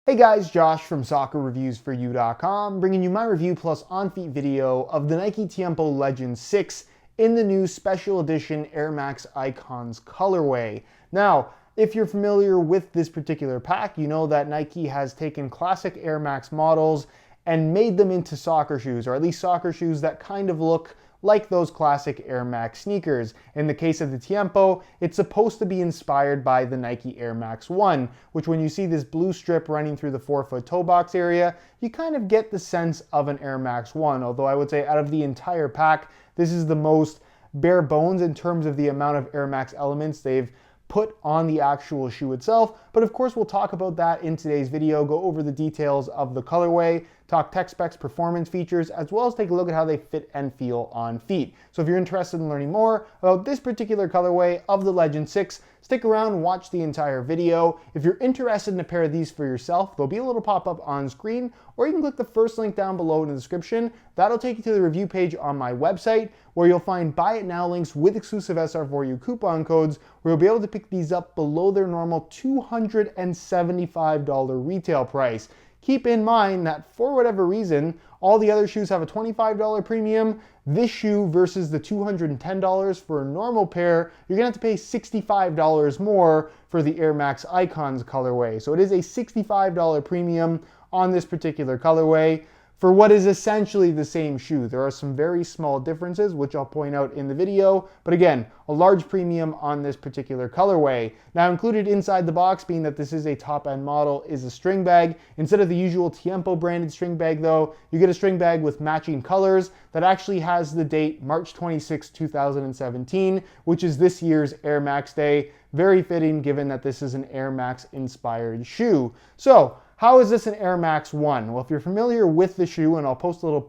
Hey guys, Josh from soccerreviewsforyou.com, bringing you my review plus on-feet video of the Nike Tiempo Legend 6 in the new Special Edition Air Max Icons colorway. Now, if you're familiar with this particular pack, you know that Nike has taken classic Air Max models and made them into soccer shoes, or at least soccer shoes that kind of look like those classic Air Max sneakers. In the case of the Tiempo, it's supposed to be inspired by the Nike Air Max 1, which when you see this blue strip running through the forefoot toe box area, you kind of get the sense of an Air Max 1, although I would say out of the entire pack, this is the most bare bones in terms of the amount of Air Max elements they've put on the actual shoe itself. But of course, we'll talk about that in today's video, go over the details of the colorway, talk tech specs, performance features, as well as take a look at how they fit and feel on feet. So if you're interested in learning more about this particular colorway of the Legend 6, stick around and watch the entire video. If you're interested in a pair of these for yourself, there'll be a little pop-up on screen, or you can click the first link down below in the description. That'll take you to the review page on my website, where you'll find buy it now links with exclusive SR4U coupon codes, where you'll be able to pick these up below their normal $275 retail price. Keep in mind that for whatever reason, all the other shoes have a $25 premium. This shoe versus the $210 for a normal pair, you're gonna have to pay $65 more for the Air Max Icons colorway. So it is a $65 premium on this particular colorway for what is essentially the same shoe. There are some very small differences, which I'll point out in the video, but again, a large premium on this particular colorway. Now, included inside the box, being that this is a top-end model, is a string bag. Instead of the usual Tiempo branded string bag though, you get a string bag with matching colors that actually has the date March 26, 2017, which is this year's Air Max Day. Very fitting given that this is an Air Max inspired shoe. So, how is this an Air Max 1? Well, if you're familiar with the shoe, and I'll post a little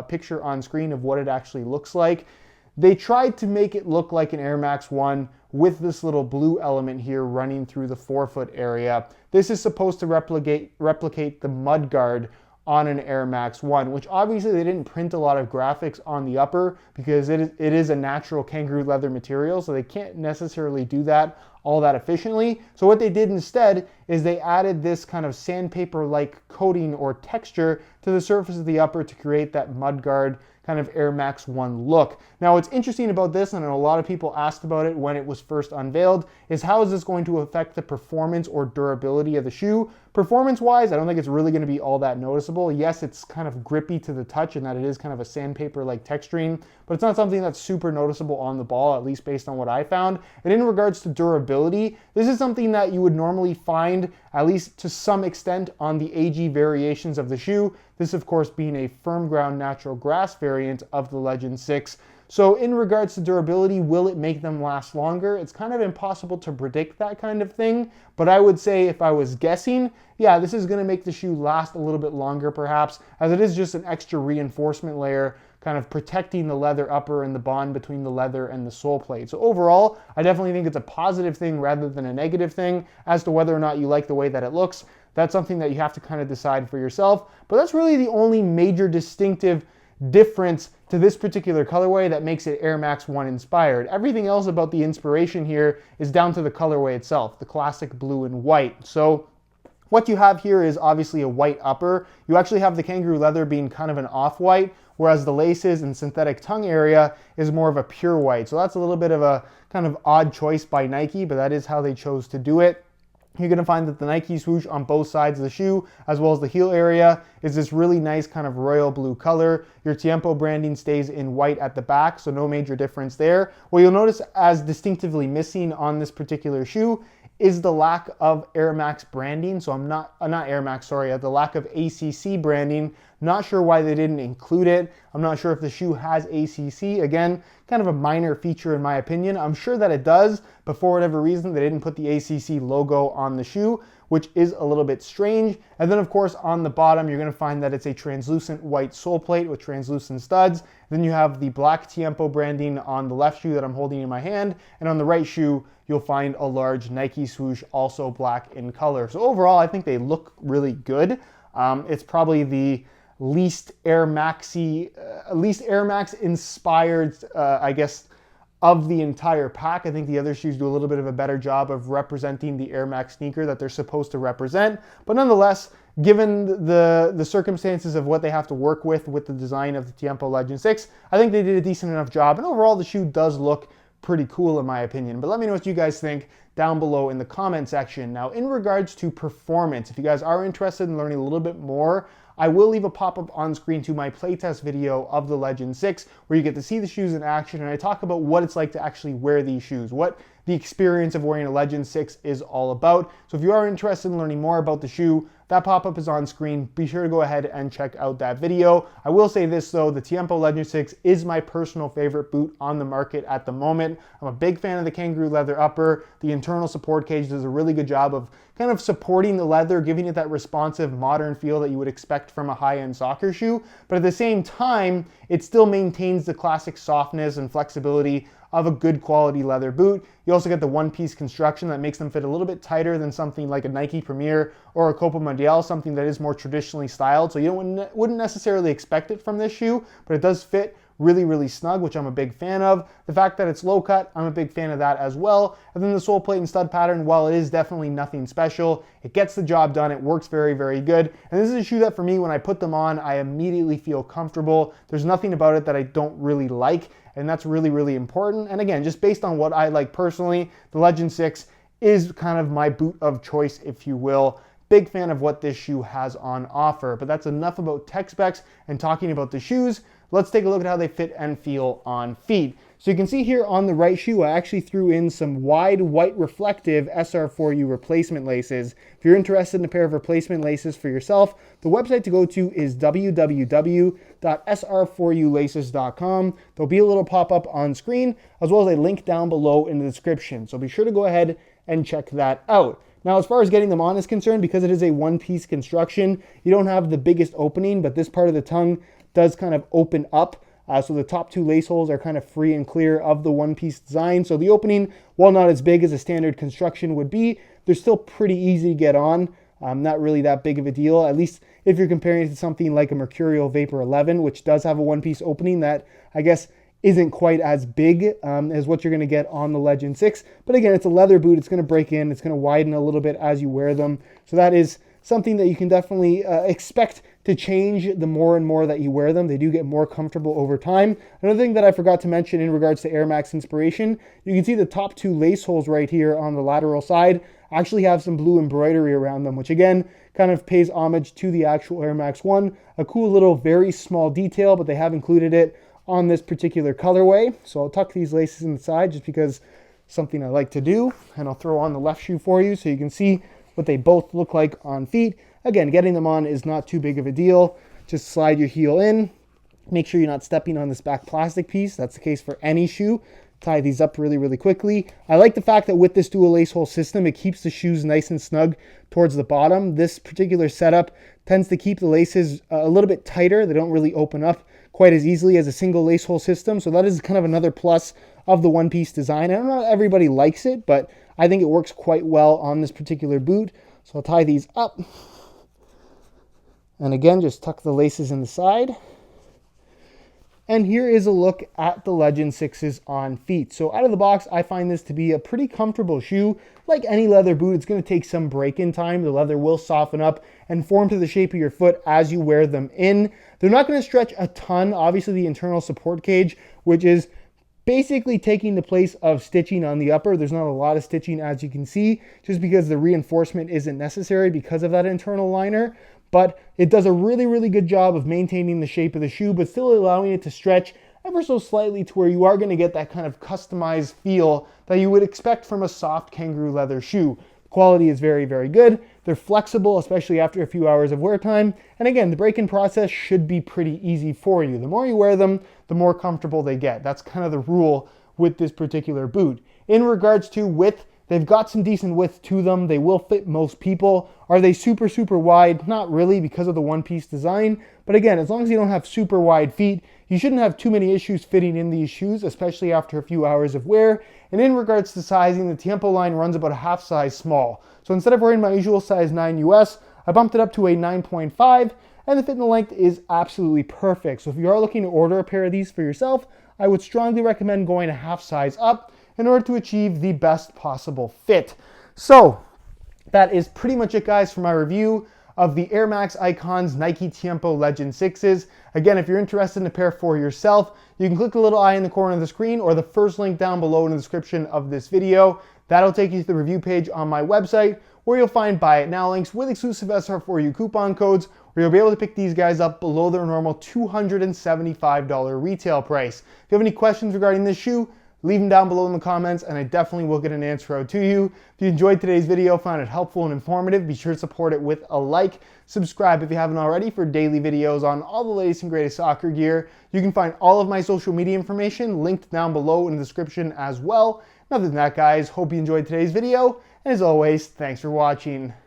picture on screen of what it actually looks like, they tried to make it look like an Air Max 1 with this little blue element here running through the forefoot area. This is supposed to replicate the mudguard on an Air Max 1, which obviously they didn't print a lot of graphics on the upper because it is a natural kangaroo leather material, so they can't necessarily do that all that efficiently. So what they did instead is they added this kind of sandpaper-like coating or texture to the surface of the upper to create that mudguard kind of Air Max 1 look. Now what's interesting about this, and a lot of people asked about it when it was first unveiled, is how is this going to affect the performance or durability of the shoe? Performance-wise, I don't think it's really going to be all that noticeable. Yes, it's kind of grippy to the touch and that it is kind of a sandpaper-like texturing, but it's not something that's super noticeable on the ball, at least based on what I found. And in regards to durability, this is something that you would normally find, at least to some extent, on the AG variations of the shoe. This, of course, being a firm ground natural grass variant of the Legend 6. So in regards to durability, will it make them last longer? It's kind of impossible to predict that kind of thing, but I would say if I was guessing, yeah, this is going to make the shoe last a little bit longer perhaps, as it is just an extra reinforcement layer kind of protecting the leather upper and the bond between the leather and the sole plate. So overall, I definitely think it's a positive thing rather than a negative thing. As to whether or not you like the way that it looks, that's something that you have to kind of decide for yourself. But that's really the only major distinctive difference to this particular colorway that makes it Air Max 1 inspired. Everything else about the inspiration here is down to the colorway itself, the classic blue and white. So what you have here is obviously a white upper. You actually have the kangaroo leather being kind of an off-white, whereas the laces and synthetic tongue area is more of a pure white. So that's a little bit of a kind of odd choice by Nike, but that is how they chose to do it. You're going to find that the Nike swoosh on both sides of the shoe, as well as the heel area, is this really nice kind of royal blue color. Your Tiempo branding stays in white at the back, so no major difference there. What you'll notice as distinctively missing on this particular shoe is the lack of Air Max branding. So the lack of ACC branding. Not sure why they didn't include it. I'm not sure if the shoe has ACC. Again, kind of a minor feature in my opinion. I'm sure that it does, but for whatever reason, they didn't put the ACC logo on the shoe, which is a little bit strange. And then of course on the bottom, you're gonna find that it's a translucent white sole plate with translucent studs. Then you have the black Tiempo branding on the left shoe that I'm holding in my hand. And on the right shoe, you'll find a large Nike swoosh, also black in color. So overall, I think they look really good. It's probably the least Air Max inspired, I guess, of the entire pack. I think the other shoes do a little bit of a better job of representing the Air Max sneaker that they're supposed to represent. But nonetheless, given the circumstances of what they have to work with the design of the Tiempo Legend 6, I think they did a decent enough job. And overall, the shoe does look pretty cool in my opinion. But let me know what you guys think down below in the comment section. Now, in regards to performance, if you guys are interested in learning a little bit more, I will leave a pop-up on screen to my playtest video of the Legend 6, where you get to see the shoes in action, and I talk about what it's like to actually wear these shoes, what the experience of wearing a Legend 6 is all about. So if you are interested in learning more about the shoe, that pop-up is on screen. Be sure to go ahead and check out that video. I will say this though, the Tiempo Legend 6 is my personal favorite boot on the market at the moment. I'm a big fan of the kangaroo leather upper. The internal support cage does a really good job of kind of supporting the leather, giving it that responsive modern feel that you would expect from a high-end soccer shoe. But at the same time, it still maintains the classic softness and flexibility of a good quality leather boot. You also get the one-piece construction that makes them fit a little bit tighter than something like a Nike Premier or a Copa Mundial, something that is more traditionally styled. So you wouldn't necessarily expect it from this shoe, but it does fit really, really snug, which I'm a big fan of. The fact that it's low cut, I'm a big fan of that as well. And then the sole plate and stud pattern, while it is definitely nothing special, it gets the job done. It works very, very good. And this is a shoe that for me, when I put them on, I immediately feel comfortable. There's nothing about it that I don't really like, and that's really, really important. And again, just based on what I like personally, the Legend 6 is kind of my boot of choice, if you will. Big fan of what this shoe has on offer. But that's enough about tech specs and talking about the shoes. Let's take a look at how they fit and feel on feet. So you can see here on the right shoe, I actually threw in some wide white reflective SR4U replacement laces. If you're interested in a pair of replacement laces for yourself, the website to go to is www.sr4ulaces.com. There'll be a little pop-up on screen, as well as a link down below in the description. So be sure to go ahead and check that out. Now, as far as getting them on is concerned, because it is a one-piece construction, you don't have the biggest opening, but this part of the tongue does kind of open up. So the top two lace holes are kind of free and clear of the one-piece design. So the opening, while not as big as a standard construction would be, they're still pretty easy to get on. Not really that big of a deal, at least if you're comparing it to something like a Mercurial Vapor 11, which does have a one-piece opening that I guess isn't quite as big as what you're going to get on the Legend 6. But again, it's a leather boot. It's going to break in. It's going to widen a little bit as you wear them. So that is something that you can definitely expect to change the more and more that you wear them. They do get more comfortable over time. Another thing that I forgot to mention in regards to Air Max inspiration, you can see the top two lace holes right here on the lateral side actually have some blue embroidery around them, which again kind of pays homage to the actual Air Max 1. A cool little, very small detail, but they have included it on this particular colorway. So I'll tuck these laces inside just because something I like to do, and I'll throw on the left shoe for you so you can see what they both look like on feet. Again, getting them on is not too big of a deal. Just slide your heel in. Make sure you're not stepping on this back plastic piece. That's the case for any shoe. Tie these up really, really quickly. I like the fact that with this dual lace hole system, it keeps the shoes nice and snug towards the bottom. This particular setup tends to keep the laces a little bit tighter. They don't really open up quite as easily as a single lace hole system. So that is kind of another plus of the one-piece design. I don't know if everybody likes it, but I think it works quite well on this particular boot. So I'll tie these up. And again, just tuck the laces in the side. And here is a look at the Legend 6s on feet. So out of the box, I find this to be a pretty comfortable shoe. Like any leather boot, it's going to take some break-in time. The leather will soften up and form to the shape of your foot as you wear them in. They're not going to stretch a ton. Obviously, the internal support cage, which is basically taking the place of stitching on the upper. There's not a lot of stitching, as you can see, just because the reinforcement isn't necessary because of that internal liner. But it does a really, really good job of maintaining the shape of the shoe, but still allowing it to stretch ever so slightly to where you are going to get that kind of customized feel that you would expect from a soft kangaroo leather shoe. Quality is very, very good. They're flexible, especially after a few hours of wear time. And again, the break-in process should be pretty easy for you. The more you wear them, the more comfortable they get. That's kind of the rule with this particular boot. In regards to width, they've got some decent width to them. They will fit most people. Are they super, super wide? Not really, because of the one-piece design. But again, as long as you don't have super wide feet, you shouldn't have too many issues fitting in these shoes, especially after a few hours of wear. And in regards to sizing, the Tiempo line runs about a half size small. So instead of wearing my usual size 9 US, I bumped it up to a 9.5, and the fit and the length is absolutely perfect. So if you are looking to order a pair of these for yourself, I would strongly recommend going a half size up in order to achieve the best possible fit. So that is pretty much it, guys, for my review of the Air Max Icons Nike Tiempo Legend 6s. Again, if you're interested in a pair for yourself, you can click the little eye in the corner of the screen or the first link down below in the description of this video. That'll take you to the review page on my website, where you'll find buy it now links with exclusive SR4U coupon codes, where you'll be able to pick these guys up below their normal $275 retail price. If you have any questions regarding this shoe, leave them down below in the comments and I definitely will get an answer out to you. If you enjoyed today's video, found it helpful and informative, be sure to support it with a like. Subscribe if you haven't already for daily videos on all the latest and greatest soccer gear. You can find all of my social media information linked down below in the description as well. Other than that, guys, hope you enjoyed today's video, and as always, thanks for watching.